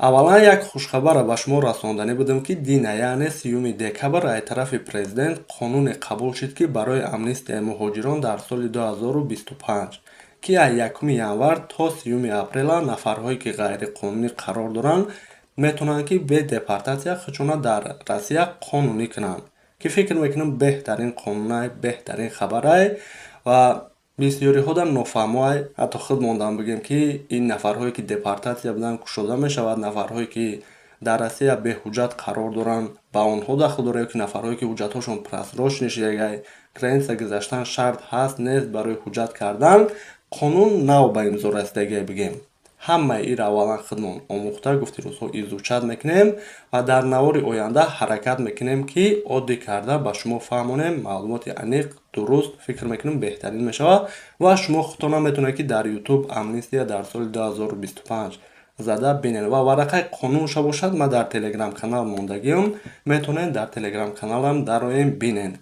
Аввалан як хушхабарро ба шумо расонданӣ будем, ки дина яъне 3 декабр аз тарафи президент қонуне қабул шуд, ки барои амнистияи муҳоҷирон дар соли 2025, ки аз 1 январ то 3 апрела нафарҳое ки ғайриқонунӣ қарор доранд метавонанд ки бе депортатсия худшонро дар Россия қонунӣ кунанд, ки фикр мекунам беҳтарин қонунай, беҳтарин хабарай ва бисёриҳо дар нофаҳмоай. Ҳатто худ мондан бигем, ки ин нафарҳое ки депортатсия буданд кушода мешавад, нафарҳое ки дар Россия беҳуҷҷат қарор доранд ба онҳо дахл дорад, ё ки нафарҳое ки ҳуҷҷатҳошон просроченный шуда, граница гузаштан шарт ҳаст нест барои ҳуҷҷат кардан, қонун нав ба имзо расидагие бигем. Ҳамаи ира аввалан худмон омӯхта гуфти рӯзҳо изучат мекунем ва дар навори оянда ҳаракат мекунем, ки оддӣ карда ба шумо фаҳмонем маълумоти аниқ, дуруст, фикр мекунем беҳтарин мешавад ва шумо худтонам метавонед ки дар YouTube амнистия дар соли 2025 зада бинед ва варақаи қонунша бошад. Ма дар Telegram канал мондагиам, метавонед дар Telegram каналам дароем бинед.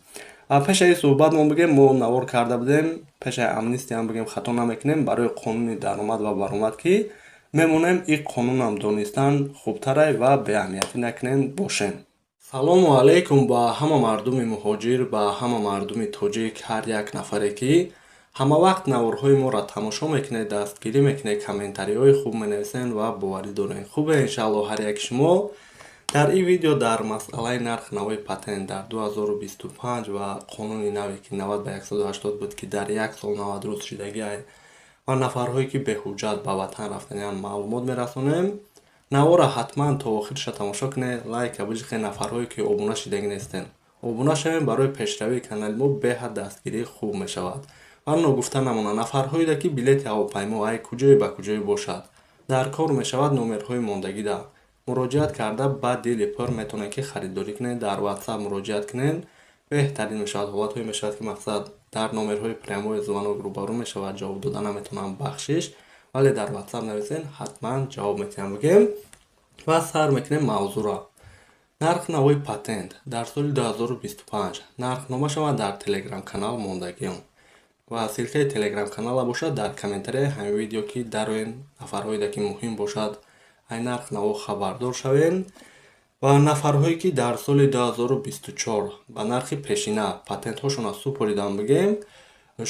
Пешаи суҳбатмон бигем, мо навор карда будем, пешаи амнистиям бигем хато намекунем барои қонуни даромад ва баромад, ки мемонем ин қонунам донистан хубтарай ва беаҳамиятӣ накунем бошем. Салому алайкум ба ҳама мардуми муҳоҷир, ба ҳама мардуми тоҷик, ҳар як нафаре ки ҳама вақт наворҳои моро тамошо мекунед, дастгирӣ мекунед, комментариҳои хуб менависед ва боварӣ доред. Хубе, иншаалло ҳар яки шумо дар ин видео дар масъалаи нархи навои патент дар 2025 ва қонуни наве ки 90 ба 180 буд, ки дар як сол 90 рӯз шидагиай ва нафарҳое ки беҳуҷҷат ба ватан рафтанианд маълумот мерасонем. Навора ҳатман то охирша тамошо кунед, лайка биҷиқед. Нафарҳое ки обуна шидаги нестен, обуна шавем барои пешравии канали мо беҳад дастгирӣ хуб мешавад. Варно гуфта намона нафарҳоеда ки билети ҳавопаймо ай куҷое ба куҷое бошад дар кор мешавад, номерҳои мондагида муроҷиат карда ба дили пур метавонед ки харидорӣ кунед, дар WhatsApp муроҷиат кунед, беҳтарин мешавад. ҳолатҳое мешавад ки мақсад дар номерҳои прямои звонок рӯбарӯ мешавад, ҷавоб дода наметавонам бахшиш, вале дар WhatsApp нависен ҳатман ҷавоб метавонам бигем ва сар мекунем мавзӯъро. Нархи навои патент дар соли 2025 нархномашава дар Telegram канал мондагиам ва силкаи Telegram канала бошад дар комментарияи ҳамин видео, ки дароен нафарҳоеда ки муҳим бошад ай нархи наво хабардор шавен ва нафарҳое ки дар соли 2024 ба нархи пешина патентҳошонро супоридан бигем,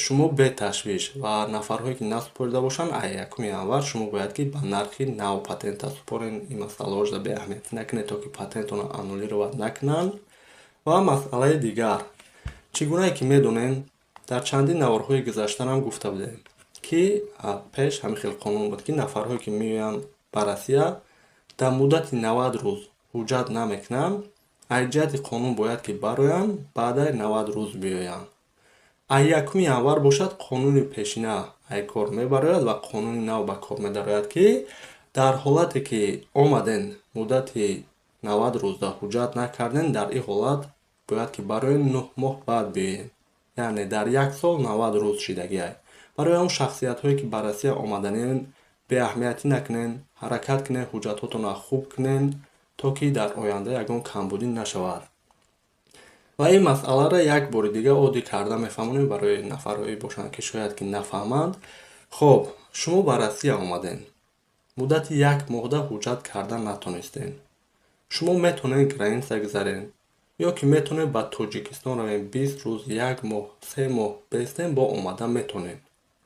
шумо беташвиш ва нафарҳое ки насупорида бошанд аз 1 январ шумо бояд ки ба нархи нав патента супорен. Ин масъалаҳоро беаҳамиятӣ накунед, то ки патентонро аннулировать накунанд. Ва масъалаи дигар, чӣ гунае ки медонем, дар чандин наворҳои гузаштаам гуфта будем, ки пеш ҳамин хел қонун буд, ки нафарҳое ки меоянд ба Россия дар муддати 90 рӯз ҳуҷҷат намекунанд, аз ҷиҳати қонун бояд ки бароянд баъдаи 90 рӯз биёянд. Аз 1 январ бошад қонуни пешина ай кор мебарояд ва қонуни нав ба кор медарояд, ки дар ҳолате ки омаден муддати 90 рӯзда ҳуҷҷат накарден, дар ин ҳолат бояд ки барои 9 моҳ баъд биёед, яъне дар як сол 90 рӯз шидагиай. Барои он шахсиятҳое ки ба Россия омаданиен беаҳамиятӣ накунен, ҳаракат кунен, ҳуҷҷатҳоятонро хуб кунен, то ки дар оянда ягон камбудӣ нашавад. Ва ин масъаларо як бори дига оддӣ карда мефаҳмонем барои нафарҳое бошанд ки шояд ки нафаҳманд. Хоб, шумо ба Россия омаден, муддати 1 моҳда ҳуҷҷат карда натонистен. Шумо метавонед граница гузарен, ё ки метавонед ба Тоҷикистон равен, 20 рӯз, 1 моҳ, 3 моҳ бестен, бо омада метавонед.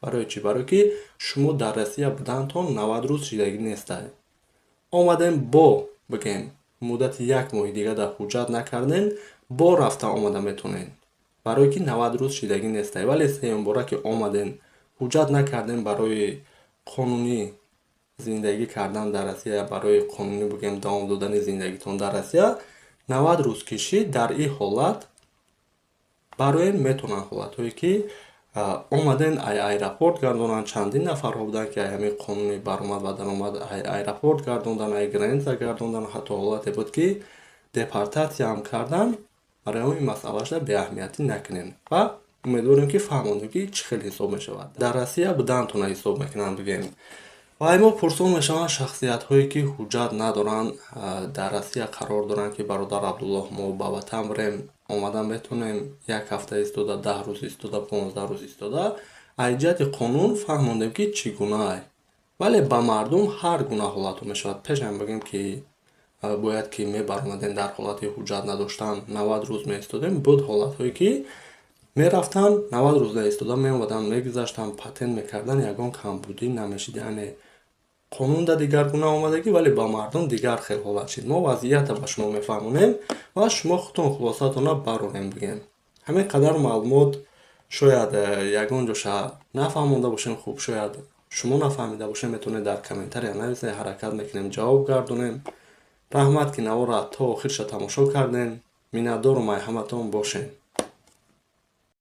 Барои чӣ? Барои ки шумо дар Россия будантон 90 рӯз шидагӣ нестай. Омаден бо бигем муддати 1 моҳи дига дар ҳуҷҷат накарден, бо рафта омада метавонед, барои ки 90 рӯз шидагӣ нестай. Вале сеюмбора ки омаден ҳуҷҷат накарден барои қонунӣ зиндагӣ кардан дар Россия, барои қонунӣ бигем давом додани зиндагитон дар Россия 90 рӯз кишид, дар ин ҳолат барои метавонанд ҳолатҳое ки омаден ай аэропорт гардонанд. Чандин нафарҳо буданд ки ай ҳамин қонуни баромад ва даромад ай аэропорт гардонданд, ай граница гардонданд, ҳатто ҳолате буд ки депортатсия ҳам карданд. Барои он ин масъалаша беаҳамиятӣ накунем ва умедворем ки фаҳмонем ки чӣ хел ҳисоб мешавад. Дар Россия будантона ҳисоб мекунанд бигем. Ва мо пурсон мешаванд шахсиятҳое ки ҳуҷҷат надоранд, дар Россия қарор доранд, ки бародар Абдуллоҳ мо ба ватан бирем, омада метавонем 1 ҳафта истода, 10 рӯз истода, 15 рӯз истода. Аз ҷиҳати қонун фаҳмондем ки чӣ гунае вале ба мардум ҳар гуна ҳолатҳо мешавад. Пешам бигем ки бояд ки мебаромадем дар ҳолати ҳуҷҷат надоштан 90 рӯз меистодем. Буд ҳолатҳое ки мерафтан 90 рӯз наистода меомадан мегузаштан, патент мекардан, ягон камбудӣ намешид. яъне қонун да дигар гуна омадагӣ, вале ба мардум дигар хел ҳолат шид. Мо вазъиятро ба шумо мефаҳмонем ва шумо худтон хулосатона баронем бигем. ҳамин қадар маълумот шояд ягон ҷоша нафаҳмонда бошем, хуб шояд шумо нафаҳмида бошем, метавонед дар комментария нависед, ҳаракат мекунем ҷавоб гардонем. раҳмат ки наворо то охирша тамошо кардем. Миннатдору марҳаматон бошем.